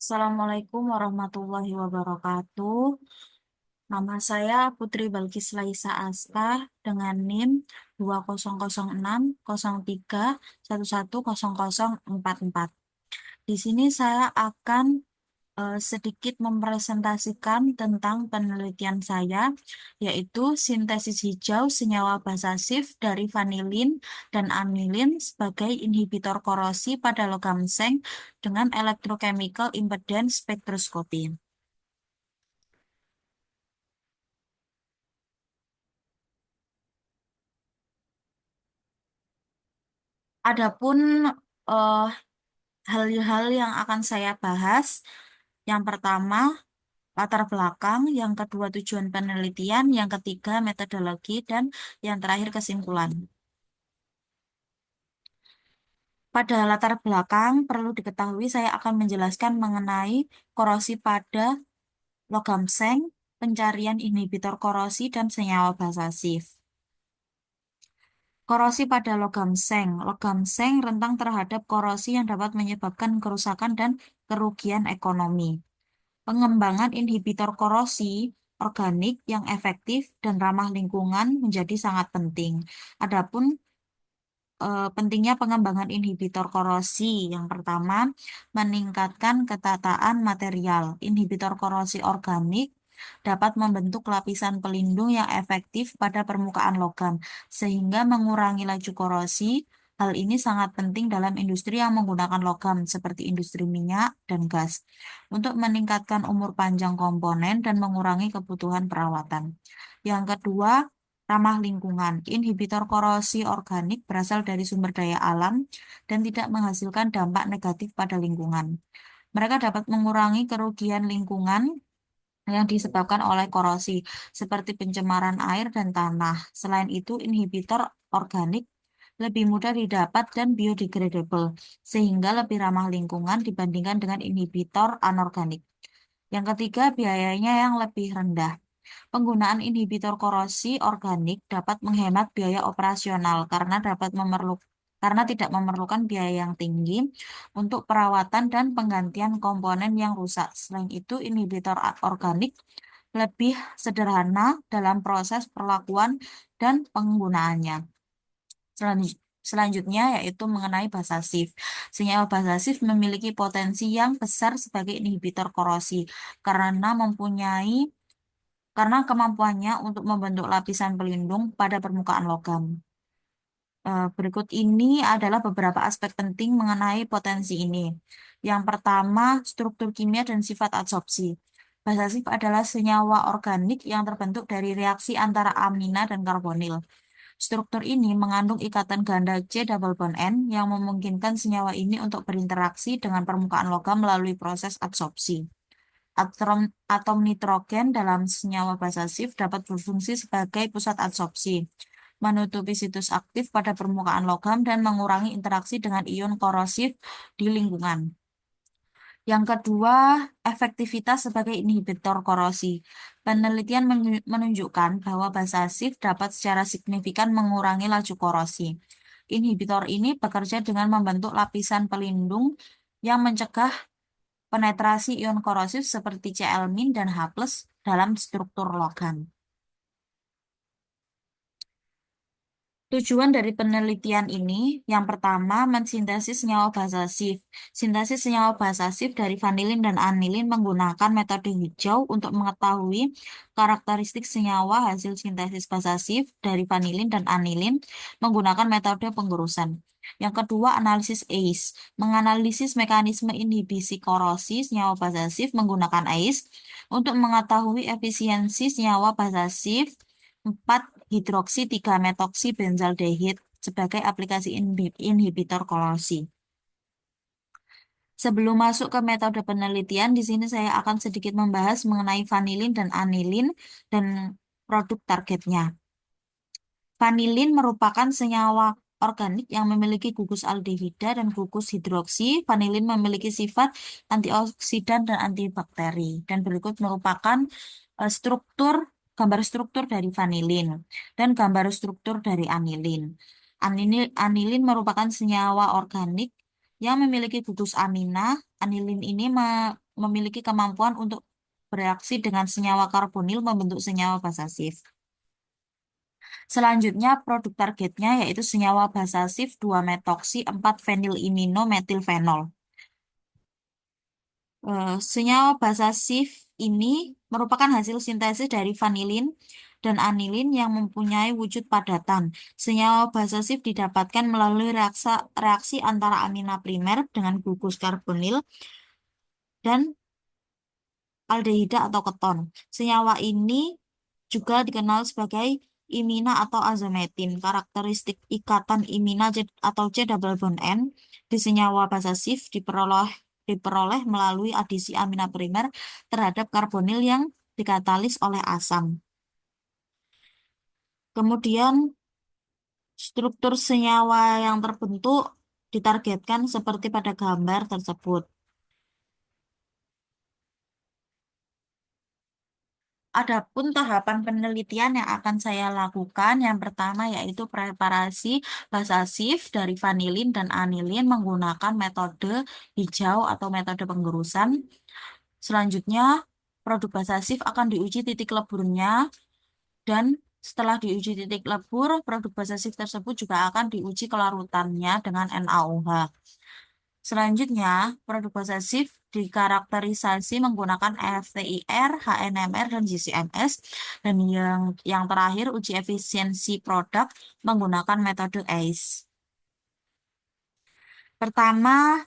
Assalamualaikum warahmatullahi wabarakatuh. Nama saya Putri Balkis Laisa Aska dengan NIM 200603110044. Di sini saya akan sedikit mempresentasikan tentang penelitian saya, yaitu sintesis hijau senyawa basasif dari vanilin dan anilin sebagai inhibitor korosi pada logam seng dengan electrochemical impedance spectroscopy. Adapun eh, hal-hal yang akan saya bahas, yang pertama latar belakang, yang kedua tujuan penelitian, yang ketiga metodologi, dan yang terakhir kesimpulan. Pada latar belakang, perlu diketahui saya akan menjelaskan mengenai korosi pada logam seng, pencarian inhibitor korosi, dan senyawa basasif. Korosi pada logam seng. Logam seng rentan terhadap korosi yang dapat menyebabkan kerusakan dan kerugian ekonomi. Pengembangan inhibitor korosi organik yang efektif dan ramah lingkungan menjadi sangat penting. Adapun pentingnya pengembangan inhibitor korosi. Yang pertama, meningkatkan ketataan material. Inhibitor korosi organik dapat membentuk lapisan pelindung yang efektif pada permukaan logam, sehingga mengurangi laju korosi. Hal ini sangat penting dalam industri yang menggunakan logam, seperti industri minyak dan gas, untuk meningkatkan umur panjang komponen dan mengurangi kebutuhan perawatan. Yang kedua, ramah lingkungan. Inhibitor korosi organik berasal dari sumber daya alam dan tidak menghasilkan dampak negatif pada lingkungan. Mereka dapat mengurangi kerugian lingkungan yang disebabkan oleh korosi, seperti pencemaran air dan tanah. Selain itu, inhibitor organik lebih mudah didapat dan biodegradable, sehingga lebih ramah lingkungan dibandingkan dengan inhibitor anorganik. Yang ketiga, biayanya yang lebih rendah. Penggunaan inhibitor korosi organik dapat menghemat biaya operasional karena tidak memerlukan biaya yang tinggi untuk perawatan dan penggantian komponen yang rusak. Selain itu, inhibitor organik lebih sederhana dalam proses perlakuan dan penggunaannya. Selanjutnya yaitu mengenai basasif. Senyawa basasif memiliki potensi yang besar sebagai inhibitor korosi karena mempunyai karena kemampuannya untuk membentuk lapisan pelindung pada permukaan logam. Berikut ini adalah beberapa aspek penting mengenai potensi ini. Yang pertama, struktur kimia dan sifat adsorpsi. Basasif adalah senyawa organik yang terbentuk dari reaksi antara amina dan karbonil. Struktur ini mengandung ikatan ganda C double bond N yang memungkinkan senyawa ini untuk berinteraksi dengan permukaan logam melalui proses adsorpsi. Atom nitrogen dalam senyawa basasif dapat berfungsi sebagai pusat adsorpsi, menutupi situs aktif pada permukaan logam dan mengurangi interaksi dengan ion korosif di lingkungan. Yang kedua, efektivitas sebagai inhibitor korosi. Penelitian menunjukkan bahwa basasif dapat secara signifikan mengurangi laju korosi. Inhibitor ini bekerja dengan membentuk lapisan pelindung yang mencegah penetrasi ion korosif seperti Cl- dan H+ dalam struktur logam. Tujuan dari penelitian ini, yang pertama, mensintesis senyawa basasif. Sintesis senyawa basasif dari vanilin dan anilin menggunakan metode hijau untuk mengetahui karakteristik senyawa hasil sintesis basasif dari vanilin dan anilin menggunakan metode penggurusan. Yang kedua, analisis ACE. Menganalisis mekanisme inhibisi korosi senyawa basasif menggunakan ACE untuk mengetahui efisiensi senyawa basasif 4 hidroksi 3 metoksi benzaldehid sebagai aplikasi inhibitor korosi. Sebelum masuk ke metode penelitian, di sini saya akan sedikit membahas mengenai vanilin dan anilin dan produk targetnya. Vanilin merupakan senyawa organik yang memiliki gugus aldehida dan gugus hidroksi. Vanilin memiliki sifat antioksidan dan antibakteri. Dan berikut merupakan gambar struktur dari vanilin dan gambar struktur dari anilin. Anilin merupakan senyawa organik yang memiliki gugus amina. Anilin ini memiliki kemampuan untuk bereaksi dengan senyawa karbonil membentuk senyawa basasif. Selanjutnya, produk targetnya yaitu senyawa basasif 2-metoksi 4-fenilimino metilfenol. Senyawa basasif ini merupakan hasil sintesis dari vanilin dan anilin yang mempunyai wujud padatan. Senyawa basasif didapatkan melalui reaksi antara amina primer dengan gugus karbonil dan aldehida atau keton. Senyawa ini juga dikenal sebagai imina atau azometin. Karakteristik ikatan imina atau C double bond N di senyawa basasif diperoleh melalui adisi amina primer terhadap karbonil yang dikatalis oleh asam. Kemudian struktur senyawa yang terbentuk ditargetkan seperti pada gambar tersebut. Adapun tahapan penelitian yang akan saya lakukan, yang pertama yaitu preparasi basasif dari vanilin dan anilin menggunakan metode hijau atau metode penggerusan. Selanjutnya, produk basasif akan diuji titik leburnya dan setelah diuji titik lebur, produk basasif tersebut juga akan diuji kelarutannya dengan NaOH. Selanjutnya, produk posesif dikarakterisasi menggunakan FTIR, HNMR, dan GCMS. Dan yang terakhir, uji efisiensi produk menggunakan metode ACE. Pertama,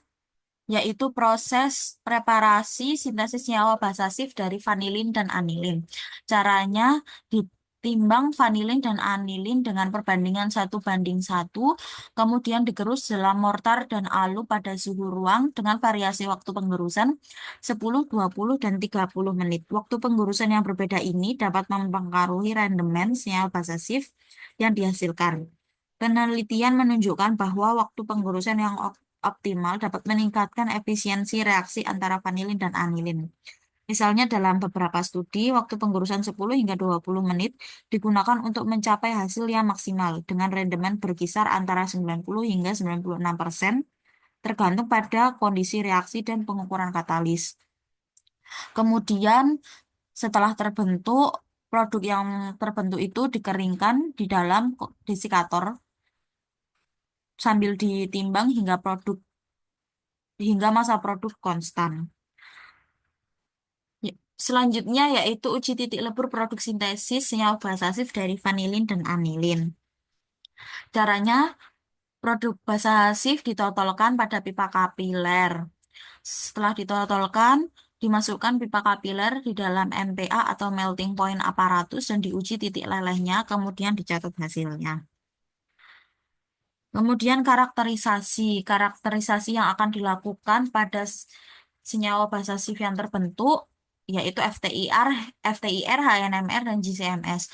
yaitu proses preparasi sintesis senyawa basasif dari vanilin dan anilin. Caranya ditimbang vanilin dan anilin dengan perbandingan 1:1, kemudian digerus dalam mortar dan alu pada suhu ruang dengan variasi waktu penggerusan 10, 20, dan 30 menit. Waktu penggerusan yang berbeda ini dapat mempengaruhi rendemen senyawa basasif yang dihasilkan. Penelitian menunjukkan bahwa waktu penggerusan yang optimal dapat meningkatkan efisiensi reaksi antara vanilin dan anilin. Misalnya dalam beberapa studi, waktu penggurusan 10 hingga 20 menit digunakan untuk mencapai hasil yang maksimal dengan rendemen berkisar antara 90 hingga 96%, tergantung pada kondisi reaksi dan pengukuran katalis. Kemudian setelah terbentuk, produk yang terbentuk itu dikeringkan di dalam desikator sambil ditimbang hingga masa produk konstan. Ya, selanjutnya yaitu uji titik lebur produk sintesis senyawa basasif dari vanilin dan anilin. Caranya, produk basasif ditotolkan pada pipa kapiler. Setelah ditotolkan, dimasukkan pipa kapiler di dalam MPA atau melting point aparatus dan diuji titik lelehnya, kemudian dicatat hasilnya. Kemudian karakterisasi yang akan dilakukan pada senyawa basasif yang terbentuk yaitu FTIR, HNMR, dan GCMS.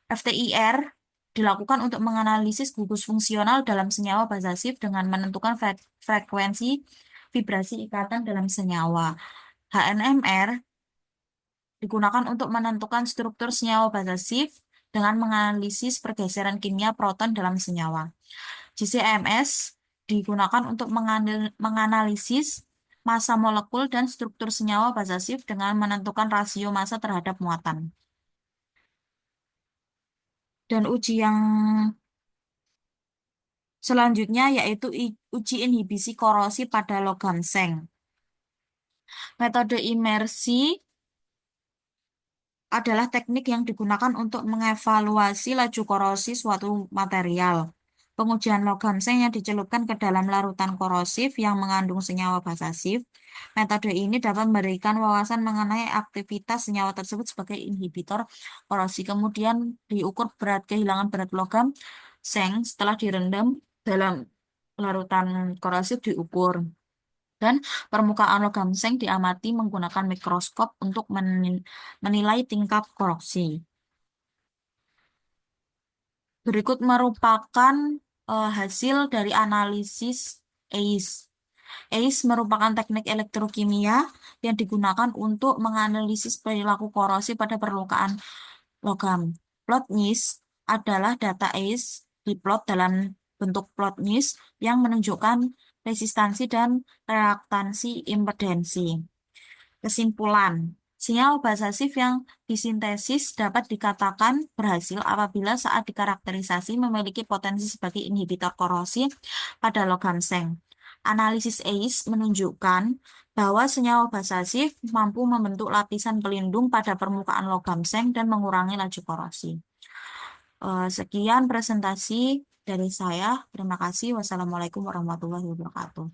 FTIR dilakukan untuk menganalisis gugus fungsional dalam senyawa basasif dengan menentukan frekuensi vibrasi ikatan dalam senyawa. HNMR digunakan untuk menentukan struktur senyawa basasif dengan menganalisis pergeseran kimia proton dalam senyawa. GCMS digunakan untuk menganalisis massa molekul dan struktur senyawa basasif dengan menentukan rasio massa terhadap muatan. Dan uji yang selanjutnya yaitu uji inhibisi korosi pada logam seng. Metode imersi adalah teknik yang digunakan untuk mengevaluasi laju korosi suatu material. Pengujian logam seng yang dicelupkan ke dalam larutan korosif yang mengandung senyawa basasif. Metode ini dapat memberikan wawasan mengenai aktivitas senyawa tersebut sebagai inhibitor korosi. Kemudian diukur kehilangan berat logam seng setelah direndam dalam larutan korosif diukur. Dan permukaan logam seng diamati menggunakan mikroskop untuk menilai tingkat korosi. Berikut merupakan hasil dari analisis ACE. ACE merupakan teknik elektrokimia yang digunakan untuk menganalisis perilaku korosi pada permukaan logam. Plot NIS adalah data ACE diplot dalam bentuk plot NIS yang menunjukkan resistansi dan reaktansi impedensi. Kesimpulan, senyawa basasif yang disintesis dapat dikatakan berhasil apabila saat dikarakterisasi memiliki potensi sebagai inhibitor korosi pada logam seng. Analisis ACE menunjukkan bahwa senyawa basasif mampu membentuk lapisan pelindung pada permukaan logam seng dan mengurangi laju korosi. Sekian presentasi dari saya. Terima kasih. Wassalamualaikum warahmatullahi wabarakatuh.